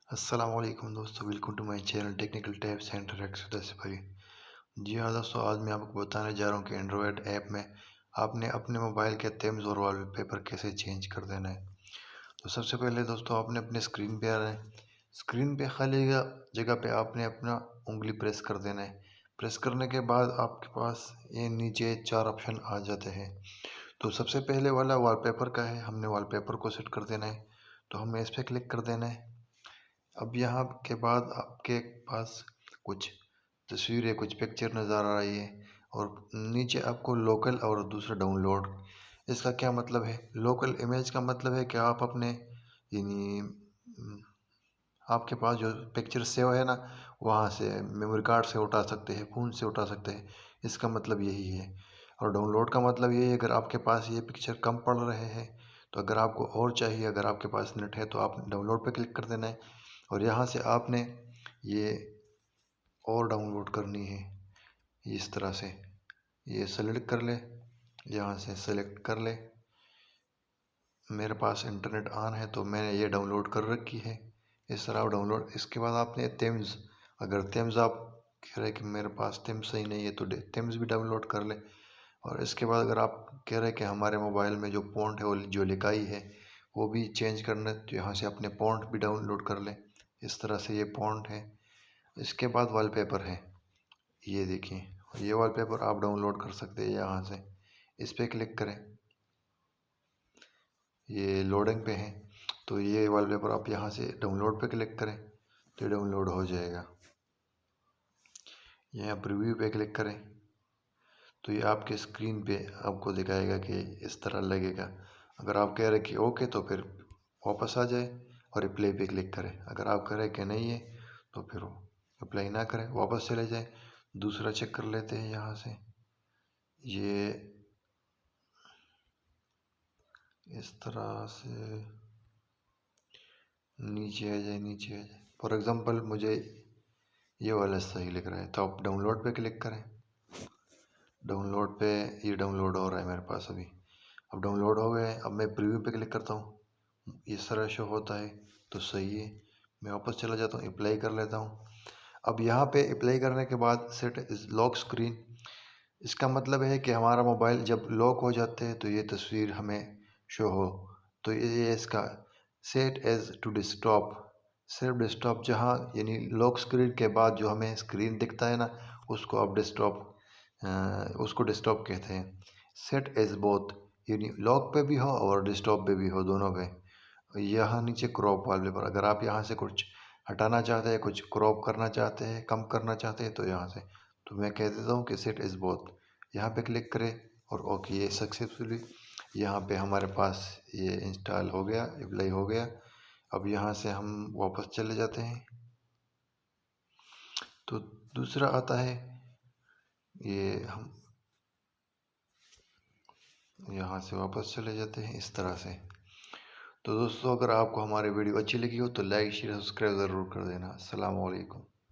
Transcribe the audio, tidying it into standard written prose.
अस्सलाम वालेकुम दोस्तों, welcome to my channel technical tips and tricks with भाई। जी हाँ दोस्तों, आज मैं आपको बताने जा रहा हूँ कि एंड्रॉयड ऐप में आपने अपने मोबाइल के थीम्स और वॉलपेपर कैसे चेंज कर देना है। तो सबसे पहले दोस्तों, आपने अपने स्क्रीन पे आना है। स्क्रीन पे खाली जगह पे आपने अपना उंगली प्रेस कर देना है। प्रेस करने के बाद आपके पास ये नीचे चार ऑप्शन आ जाते हैं। तो सबसे पहले वाला वॉलपेपर का है, हमने वॉलपेपर को सेट कर देना है। तो हमें इस पर क्लिक कर देना है। अब यहाँ के बाद आपके पास कुछ तस्वीरें, कुछ पिक्चर नज़र आ रही है और नीचे आपको लोकल और दूसरा डाउनलोड। इसका क्या मतलब है? लोकल इमेज का मतलब है कि आप अपने यानी आपके पास जो पिक्चर सेव है ना, वहाँ से मेमोरी कार्ड से उठा सकते हैं, फ़ोन से उठा सकते हैं। इसका मतलब यही है। और डाउनलोड का मतलब ये है, अगर आपके पास ये पिक्चर कम पड़ रहे हैं तो अगर आपको और चाहिए, अगर आपके पास नेट है तो आप डाउनलोड पे क्लिक कर देना है और यहाँ से आपने ये और डाउनलोड करनी है। इस तरह से ये सेलेक्ट कर ले, यहाँ से सेलेक्ट कर ले। मेरे पास इंटरनेट ऑन है तो मैंने ये डाउनलोड कर रखी है। इस तरह आप डाउनलोड, इसके बाद आपने थीम्स, अगर थीम्स आप कह रहे कि मेरे पास थीम्स सही नहीं है तो थीम्स भी डाउनलोड कर ले। और इसके बाद अगर आप कह रहे कि हमारे मोबाइल में जो फ़ॉन्ट है वो जो लिखाई है वो भी चेंज करना है, तो यहाँ से अपने फ़ॉन्ट भी डाउनलोड कर लें। इस तरह से ये फ़ॉन्ट है। इसके बाद वॉलपेपर है, ये देखिए, ये वॉलपेपर आप डाउनलोड कर सकते हैं यहाँ से। इस पर क्लिक करें, ये लोडिंग पे है तो ये वॉलपेपर आप यहाँ से डाउनलोड पे क्लिक करें तो ये डाउनलोड हो जाएगा। यहाँ प्रीव्यू पे क्लिक करें तो ये आपके स्क्रीन पे आपको दिखाएगा कि इस तरह लगेगा। अगर आप कह रहे कि ओके तो फिर वापस आ जाए और रिप्ले पे क्लिक करें। अगर आप कह रहे कि नहीं है तो फिर अप्लाई ना करें, वापस चले जाए। दूसरा चेक कर लेते हैं यहाँ से। ये इस तरह से नीचे आ जाए, नीचे आ जाए। फॉर एग्ज़ाम्पल मुझे ये वाला सही लग रहा है तो आप डाउनलोड पे क्लिक करें। डाउनलोड पे ये डाउनलोड हो रहा है मेरे पास अभी। अब डाउनलोड हो गए। अब मैं प्रीव्यू पे क्लिक करता हूँ, इस तरह शो होता है तो सही है। मैं वापस चला जाता हूँ, अप्लाई कर लेता हूँ। अब यहाँ पे अप्लाई करने के बाद सेट इज़ लॉक स्क्रीन, इसका मतलब है कि हमारा मोबाइल जब लॉक हो जाते हैं तो ये तस्वीर हमें शो हो। तो ये इसका सेट एज टू डेस्कटॉप, सिर्फ डेस्कटॉप, जहाँ यानी लॉक स्क्रीन के बाद जो हमें स्क्रीन दिखता है ना, उसको आप डेस्कटॉप, उसको डेस्कटॉप कहते हैं। सेट एज बोथ, यानी लॉक पे भी हो और डेस्कटॉप पे भी हो, दोनों पे। यहाँ नीचे क्रॉप वॉलपेपर, अगर आप यहाँ से कुछ हटाना चाहते हैं, कुछ क्रॉप करना चाहते हैं, कम करना चाहते हैं तो यहाँ से, तो मैं कह देता हूँ कि सेट इज़ बोथ। यहाँ पे क्लिक करें और ओके, ये सक्सेसफुली यहाँ पे हमारे पास ये इंस्टॉल हो गया, अप्लाई हो गया। अब यहाँ से हम वापस चले जाते हैं तो दूसरा आता है, ये हम यहाँ से वापस चले जाते हैं इस तरह से। तो दोस्तों, अगर आपको हमारी वीडियो अच्छी लगी हो तो लाइक शेयर सब्सक्राइब ज़रूर कर देना। अस्सलाम वालेकुम।